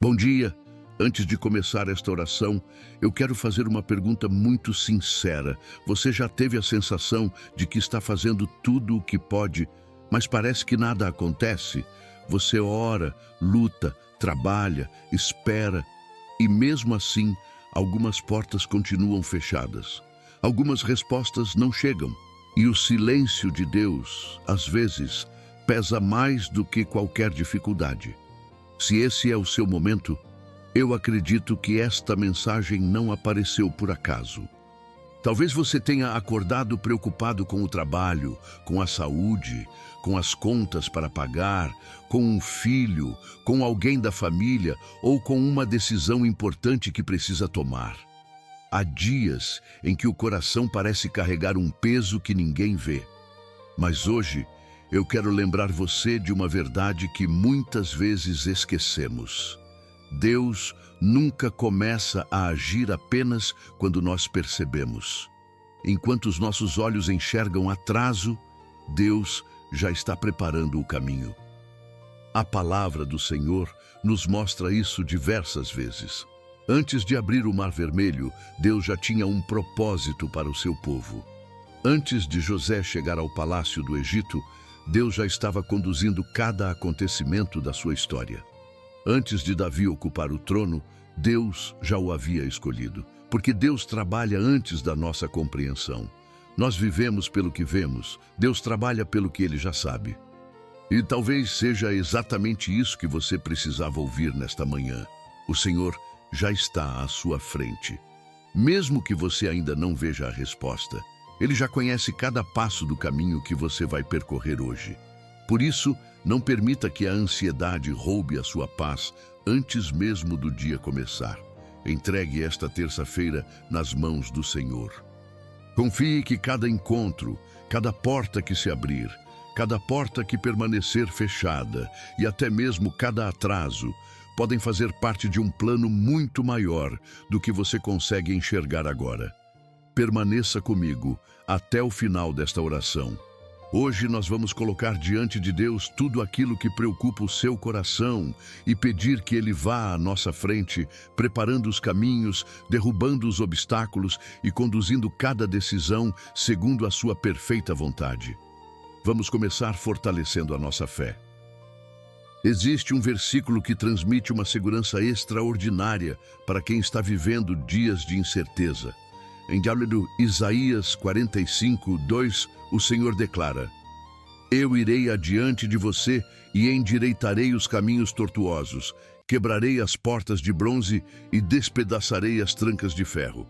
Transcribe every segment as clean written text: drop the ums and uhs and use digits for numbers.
Bom dia. Antes de começar esta oração, eu quero fazer uma pergunta muito sincera. Você já teve a sensação de que está fazendo tudo o que pode, mas parece que nada acontece? Você ora, luta, trabalha, espera, e mesmo assim, algumas portas continuam fechadas. Algumas respostas não chegam. E o silêncio de Deus, às vezes, pesa mais do que qualquer dificuldade. Se esse é o seu momento, eu acredito que esta mensagem não apareceu por acaso. Talvez você tenha acordado preocupado com o trabalho, com a saúde, com as contas para pagar, com um filho, com alguém da família ou com uma decisão importante que precisa tomar. Há dias em que o coração parece carregar um peso que ninguém vê. Mas hoje, eu quero lembrar você de uma verdade que muitas vezes esquecemos. Deus nunca começa a agir apenas quando nós percebemos. Enquanto os nossos olhos enxergam atraso, Deus já está preparando o caminho. A palavra do Senhor nos mostra isso diversas vezes. Antes de abrir o Mar Vermelho, Deus já tinha um propósito para o seu povo. Antes de José chegar ao palácio do Egito, Deus já estava conduzindo cada acontecimento da sua história. Antes de Davi ocupar o trono, Deus já o havia escolhido, porque Deus trabalha antes da nossa compreensão. Nós vivemos pelo que vemos, Deus trabalha pelo que Ele já sabe. E talvez seja exatamente isso que você precisava ouvir nesta manhã. O Senhor já está à sua frente. Mesmo que você ainda não veja a resposta, Ele já conhece cada passo do caminho que você vai percorrer hoje. Por isso, não permita que a ansiedade roube a sua paz antes mesmo do dia começar. Entregue esta terça-feira nas mãos do Senhor. Confie que cada encontro, cada porta que se abrir, cada porta que permanecer fechada e até mesmo cada atraso podem fazer parte de um plano muito maior do que você consegue enxergar agora. Permaneça comigo até o final desta oração. Hoje nós vamos colocar diante de Deus tudo aquilo que preocupa o seu coração e pedir que Ele vá à nossa frente, preparando os caminhos, derrubando os obstáculos e conduzindo cada decisão segundo a sua perfeita vontade. Vamos começar fortalecendo a nossa fé. Existe um versículo que transmite uma segurança extraordinária para quem está vivendo dias de incerteza. Em Isaías 45:2, o Senhor declara: Eu irei adiante de você e endireitarei os caminhos tortuosos, quebrarei as portas de bronze e despedaçarei as trancas de ferro.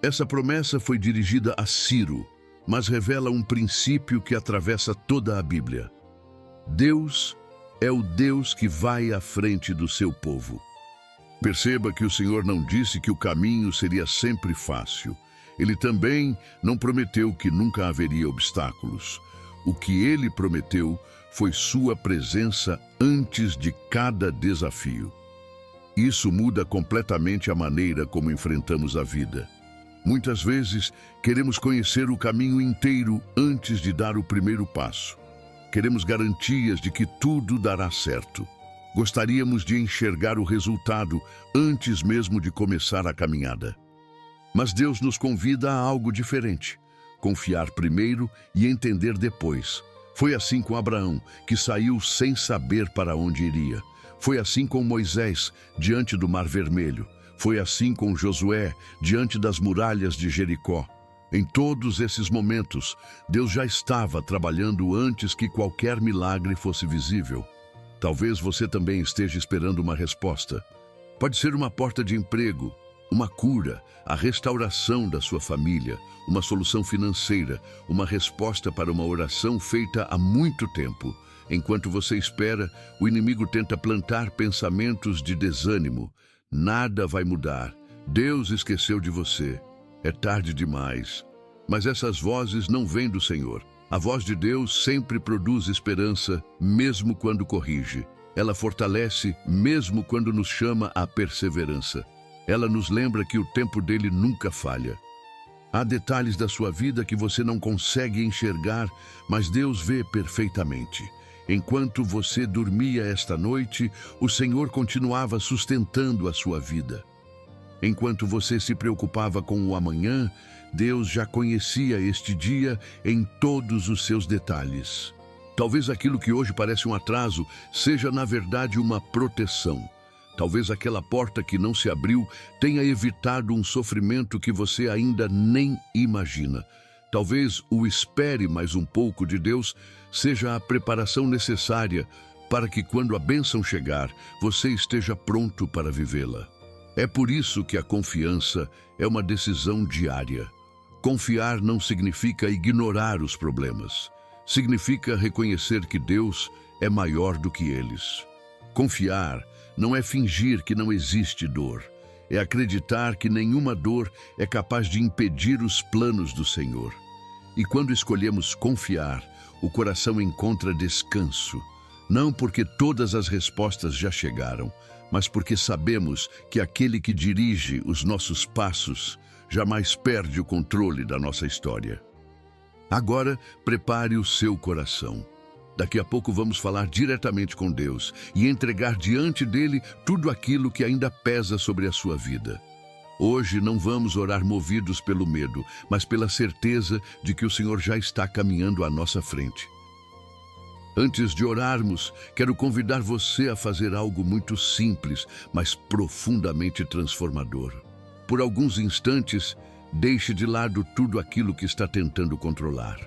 Essa promessa foi dirigida a Ciro, mas revela um princípio que atravessa toda a Bíblia. Deus é o Deus que vai à frente do seu povo. Perceba que o Senhor não disse que o caminho seria sempre fácil. Ele também não prometeu que nunca haveria obstáculos. O que Ele prometeu foi sua presença antes de cada desafio. Isso muda completamente a maneira como enfrentamos a vida. Muitas vezes, queremos conhecer o caminho inteiro antes de dar o primeiro passo. Queremos garantias de que tudo dará certo. Gostaríamos de enxergar o resultado antes mesmo de começar a caminhada. Mas Deus nos convida a algo diferente. Confiar primeiro e entender depois. Foi assim com Abraão, que saiu sem saber para onde iria. Foi assim com Moisés, diante do Mar Vermelho. Foi assim com Josué, diante das muralhas de Jericó. Em todos esses momentos, Deus já estava trabalhando antes que qualquer milagre fosse visível. Talvez você também esteja esperando uma resposta. Pode ser uma porta de emprego, uma cura, a restauração da sua família, uma solução financeira, uma resposta para uma oração feita há muito tempo. Enquanto você espera, o inimigo tenta plantar pensamentos de desânimo. Nada vai mudar. Deus esqueceu de você. É tarde demais. Mas essas vozes não vêm do Senhor. A voz de Deus sempre produz esperança, mesmo quando corrige. Ela fortalece, mesmo quando nos chama à perseverança. Ela nos lembra que o tempo dele nunca falha. Há detalhes da sua vida que você não consegue enxergar, mas Deus vê perfeitamente. Enquanto você dormia esta noite, o Senhor continuava sustentando a sua vida. Enquanto você se preocupava com o amanhã, Deus já conhecia este dia em todos os seus detalhes. Talvez aquilo que hoje parece um atraso seja, na verdade, uma proteção. Talvez aquela porta que não se abriu tenha evitado um sofrimento que você ainda nem imagina. Talvez o espere mais um pouco de Deus seja a preparação necessária para que, quando a bênção chegar, você esteja pronto para vivê-la. É por isso que a confiança é uma decisão diária. Confiar não significa ignorar os problemas. Significa reconhecer que Deus é maior do que eles. Confiar não é fingir que não existe dor. É acreditar que nenhuma dor é capaz de impedir os planos do Senhor. E quando escolhemos confiar, o coração encontra descanso. Não porque todas as respostas já chegaram, mas porque sabemos que aquele que dirige os nossos passos jamais perde o controle da nossa história. Agora, prepare o seu coração. Daqui a pouco vamos falar diretamente com Deus e entregar diante dele tudo aquilo que ainda pesa sobre a sua vida. Hoje não vamos orar movidos pelo medo, mas pela certeza de que o Senhor já está caminhando à nossa frente. Antes de orarmos, quero convidar você a fazer algo muito simples, mas profundamente transformador. Por alguns instantes, deixe de lado tudo aquilo que está tentando controlar.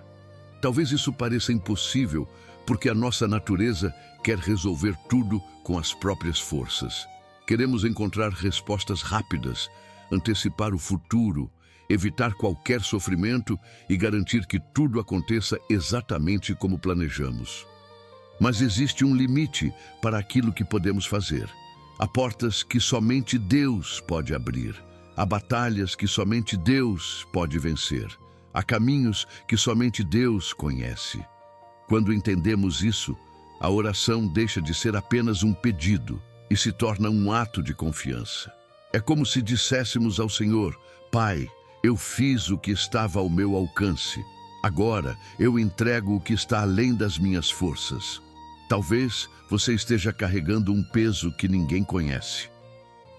Talvez isso pareça impossível, porque a nossa natureza quer resolver tudo com as próprias forças. Queremos encontrar respostas rápidas, antecipar o futuro, evitar qualquer sofrimento e garantir que tudo aconteça exatamente como planejamos. Mas existe um limite para aquilo que podemos fazer. Há portas que somente Deus pode abrir. Há batalhas que somente Deus pode vencer. Há caminhos que somente Deus conhece. Quando entendemos isso, a oração deixa de ser apenas um pedido e se torna um ato de confiança. É como se disséssemos ao Senhor: Pai, eu fiz o que estava ao meu alcance. Agora eu entrego o que está além das minhas forças. Talvez você esteja carregando um peso que ninguém conhece.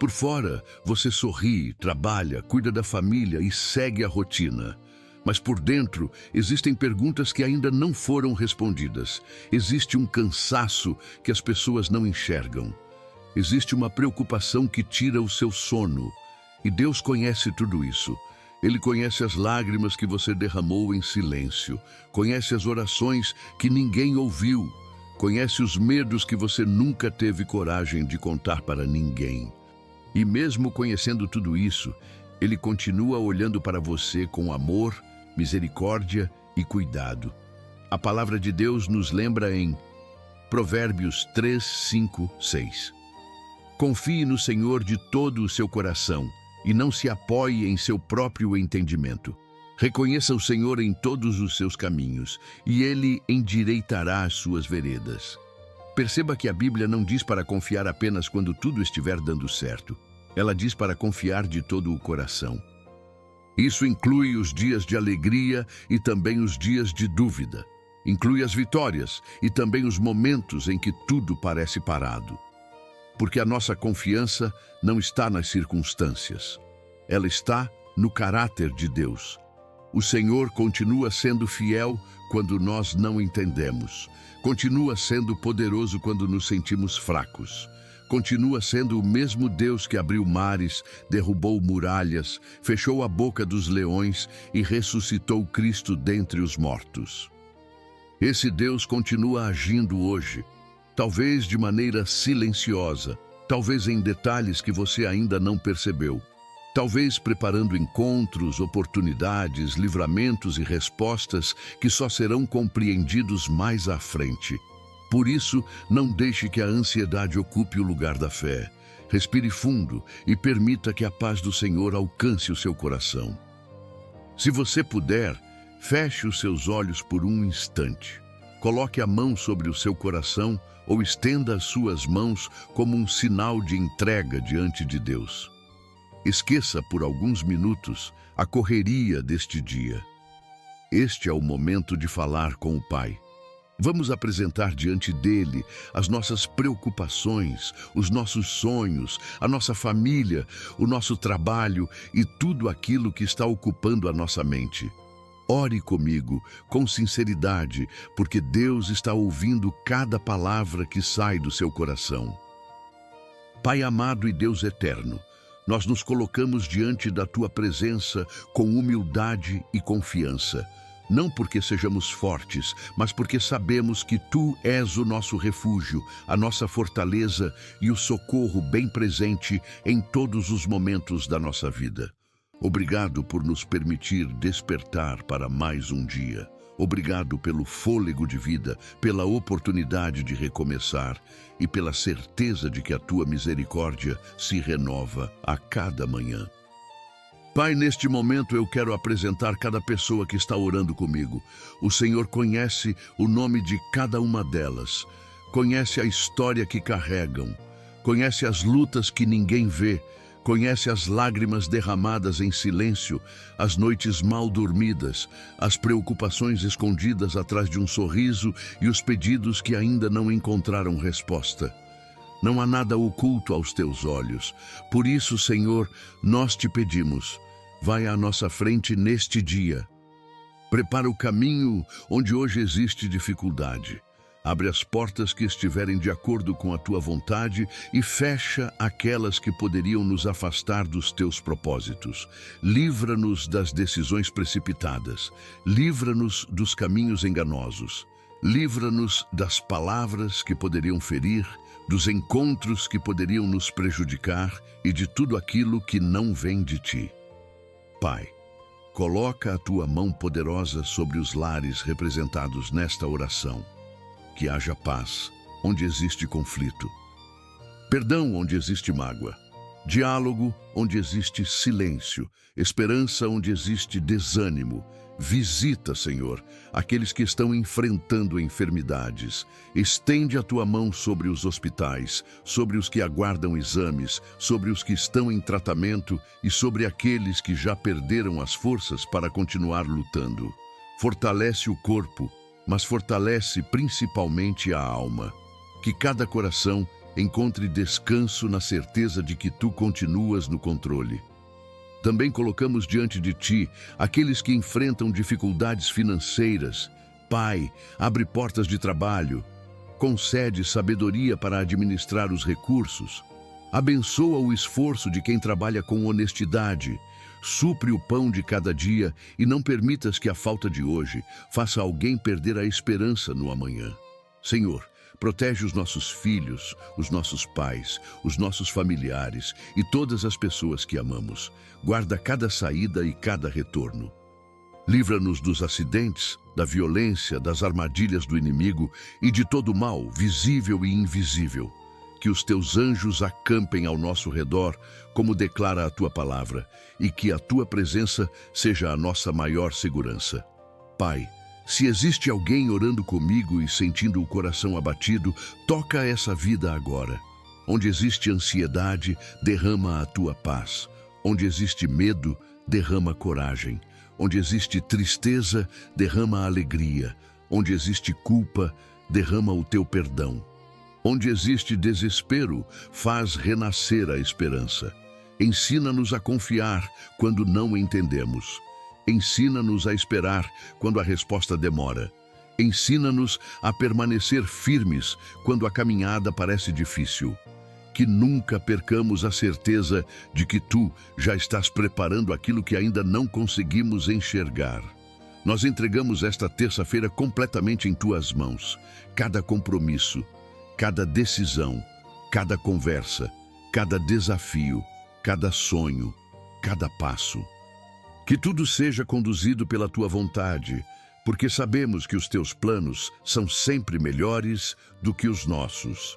Por fora, você sorri, trabalha, cuida da família e segue a rotina. Mas por dentro, existem perguntas que ainda não foram respondidas. Existe um cansaço que as pessoas não enxergam. Existe uma preocupação que tira o seu sono. E Deus conhece tudo isso. Ele conhece as lágrimas que você derramou em silêncio. Conhece as orações que ninguém ouviu. Conhece os medos que você nunca teve coragem de contar para ninguém. E mesmo conhecendo tudo isso, Ele continua olhando para você com amor, misericórdia e cuidado. A palavra de Deus nos lembra em Provérbios 3, 5, 6. Confie no Senhor de todo o seu coração e não se apoie em seu próprio entendimento. Reconheça o Senhor em todos os seus caminhos e Ele endireitará as suas veredas. Perceba que a Bíblia não diz para confiar apenas quando tudo estiver dando certo. Ela diz para confiar de todo o coração. Isso inclui os dias de alegria e também os dias de dúvida. Inclui as vitórias e também os momentos em que tudo parece parado. Porque a nossa confiança não está nas circunstâncias. Ela está no caráter de Deus. O Senhor continua sendo fiel quando nós não entendemos. Continua sendo poderoso quando nos sentimos fracos. Continua sendo o mesmo Deus que abriu mares, derrubou muralhas, fechou a boca dos leões e ressuscitou Cristo dentre os mortos. Esse Deus continua agindo hoje, talvez de maneira silenciosa, talvez em detalhes que você ainda não percebeu, talvez preparando encontros, oportunidades, livramentos e respostas que só serão compreendidos mais à frente. Por isso, não deixe que a ansiedade ocupe o lugar da fé. Respire fundo e permita que a paz do Senhor alcance o seu coração. Se você puder, feche os seus olhos por um instante. Coloque a mão sobre o seu coração ou estenda as suas mãos como um sinal de entrega diante de Deus. Esqueça por alguns minutos a correria deste dia. Este é o momento de falar com o Pai. Vamos apresentar diante dele as nossas preocupações, os nossos sonhos, a nossa família, o nosso trabalho e tudo aquilo que está ocupando a nossa mente. Ore comigo, com sinceridade, porque Deus está ouvindo cada palavra que sai do seu coração. Pai amado e Deus eterno, nós nos colocamos diante da Tua presença com humildade e confiança. Não porque sejamos fortes, mas porque sabemos que Tu és o nosso refúgio, a nossa fortaleza e o socorro bem presente em todos os momentos da nossa vida. Obrigado por nos permitir despertar para mais um dia. Obrigado pelo fôlego de vida, pela oportunidade de recomeçar e pela certeza de que a Tua misericórdia se renova a cada manhã. Pai, neste momento eu quero apresentar cada pessoa que está orando comigo. O Senhor conhece o nome de cada uma delas, conhece a história que carregam, conhece as lutas que ninguém vê, conhece as lágrimas derramadas em silêncio, as noites mal dormidas, as preocupações escondidas atrás de um sorriso e os pedidos que ainda não encontraram resposta. Não há nada oculto aos Teus olhos. Por isso, Senhor, nós te pedimos, vai à nossa frente neste dia. Prepara o caminho onde hoje existe dificuldade. Abre as portas que estiverem de acordo com a Tua vontade e fecha aquelas que poderiam nos afastar dos Teus propósitos. Livra-nos das decisões precipitadas. Livra-nos dos caminhos enganosos. Livra-nos das palavras que poderiam ferir, dos encontros que poderiam nos prejudicar e de tudo aquilo que não vem de Ti. Pai, coloca a Tua mão poderosa sobre os lares representados nesta oração. Que haja paz onde existe conflito, perdão onde existe mágoa, diálogo onde existe silêncio, esperança onde existe desânimo. Visita, Senhor, aqueles que estão enfrentando enfermidades. Estende a Tua mão sobre os hospitais, sobre os que aguardam exames, sobre os que estão em tratamento e sobre aqueles que já perderam as forças para continuar lutando. Fortalece o corpo, mas fortalece principalmente a alma. Que cada coração encontre descanso na certeza de que Tu continuas no controle. Também colocamos diante de Ti aqueles que enfrentam dificuldades financeiras. Pai, abre portas de trabalho, concede sabedoria para administrar os recursos, abençoa o esforço de quem trabalha com honestidade, supre o pão de cada dia e não permitas que a falta de hoje faça alguém perder a esperança no amanhã. Senhor, protege os nossos filhos, os nossos pais, os nossos familiares e todas as pessoas que amamos. Guarda cada saída e cada retorno. Livra-nos dos acidentes, da violência, das armadilhas do inimigo e de todo o mal, visível e invisível. Que os Teus anjos acampem ao nosso redor, como declara a Tua palavra, e que a Tua presença seja a nossa maior segurança. Pai, se existe alguém orando comigo e sentindo o coração abatido, toca essa vida agora. Onde existe ansiedade, derrama a Tua paz. Onde existe medo, derrama coragem. Onde existe tristeza, derrama alegria. Onde existe culpa, derrama o Teu perdão. Onde existe desespero, faz renascer a esperança. Ensina-nos a confiar quando não entendemos. Ensina-nos a esperar quando a resposta demora. Ensina-nos a permanecer firmes quando a caminhada parece difícil. Que nunca percamos a certeza de que Tu já estás preparando aquilo que ainda não conseguimos enxergar. Nós entregamos esta terça-feira completamente em Tuas mãos. Cada compromisso, cada decisão, cada conversa, cada desafio, cada sonho, cada passo. Que tudo seja conduzido pela Tua vontade, porque sabemos que os Teus planos são sempre melhores do que os nossos.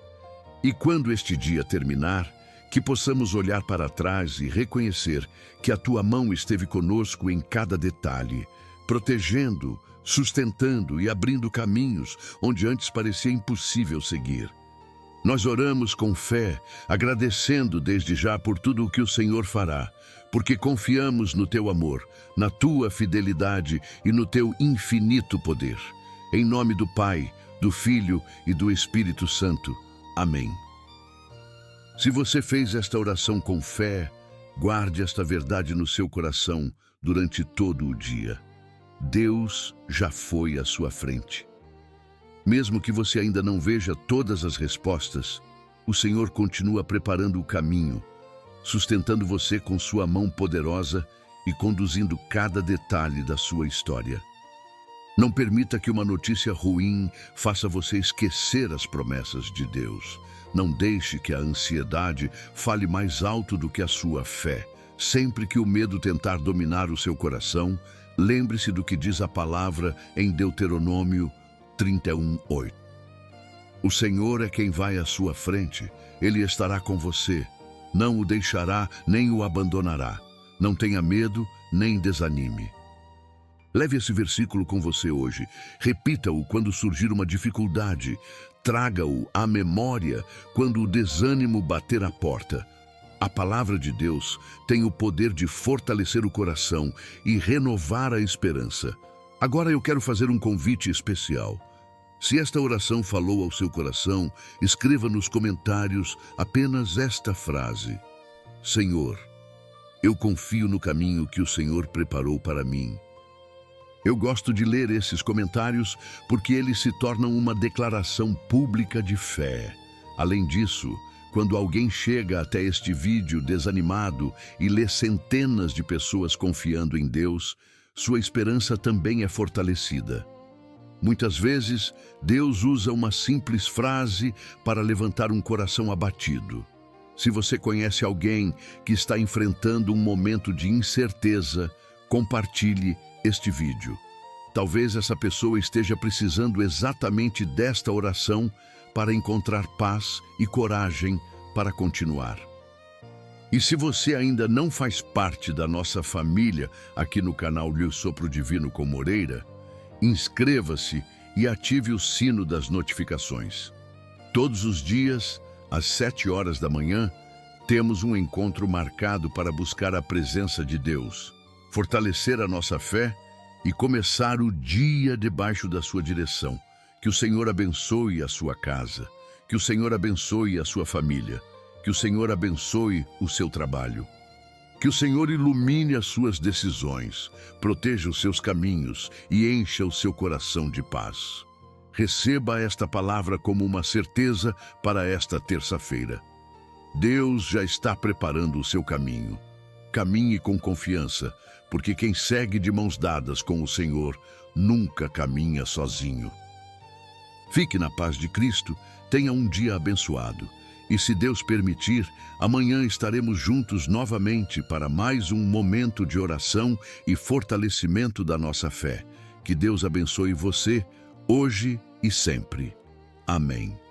E quando este dia terminar, que possamos olhar para trás e reconhecer que a Tua mão esteve conosco em cada detalhe, protegendo, sustentando e abrindo caminhos onde antes parecia impossível seguir. Nós oramos com fé, agradecendo desde já por tudo o que o Senhor fará, porque confiamos no Teu amor, na Tua fidelidade e no Teu infinito poder. Em nome do Pai, do Filho e do Espírito Santo. Amém. Se você fez esta oração com fé, guarde esta verdade no seu coração durante todo o dia. Deus já foi à sua frente. Mesmo que você ainda não veja todas as respostas, o Senhor continua preparando o caminho, sustentando você com sua mão poderosa e conduzindo cada detalhe da sua história. Não permita que uma notícia ruim faça você esquecer as promessas de Deus. Não deixe que a ansiedade fale mais alto do que a sua fé. Sempre que o medo tentar dominar o seu coração, lembre-se do que diz a palavra em Deuteronômio 31:8. O Senhor é quem vai à sua frente, Ele estará com você. Não o deixará nem o abandonará. Não tenha medo nem desanime. Leve esse versículo com você hoje. Repita-o quando surgir uma dificuldade. Traga-o à memória quando o desânimo bater à porta. A palavra de Deus tem o poder de fortalecer o coração e renovar a esperança. Agora eu quero fazer um convite especial. Se esta oração falou ao seu coração, escreva nos comentários apenas esta frase: Senhor, eu confio no caminho que o Senhor preparou para mim. Eu gosto de ler esses comentários porque eles se tornam uma declaração pública de fé. Além disso, quando alguém chega até este vídeo desanimado e lê centenas de pessoas confiando em Deus, sua esperança também é fortalecida. Muitas vezes, Deus usa uma simples frase para levantar um coração abatido. Se você conhece alguém que está enfrentando um momento de incerteza, compartilhe este vídeo. Talvez essa pessoa esteja precisando exatamente desta oração para encontrar paz e coragem para continuar. E se você ainda não faz parte da nossa família aqui no canal Lhe Sopro Divino com Moreira, inscreva-se e ative o sino das notificações. Todos os dias, às 7 horas da manhã, temos um encontro marcado para buscar a presença de Deus, fortalecer a nossa fé e começar o dia debaixo da sua direção. Que o Senhor abençoe a sua casa, que o Senhor abençoe a sua família, que o Senhor abençoe o seu trabalho. Que o Senhor ilumine as suas decisões, proteja os seus caminhos e encha o seu coração de paz. Receba esta palavra como uma certeza para esta terça-feira. Deus já está preparando o seu caminho. Caminhe com confiança, porque quem segue de mãos dadas com o Senhor nunca caminha sozinho. Fique na paz de Cristo, tenha um dia abençoado. E se Deus permitir, amanhã estaremos juntos novamente para mais um momento de oração e fortalecimento da nossa fé. Que Deus abençoe você, hoje e sempre. Amém.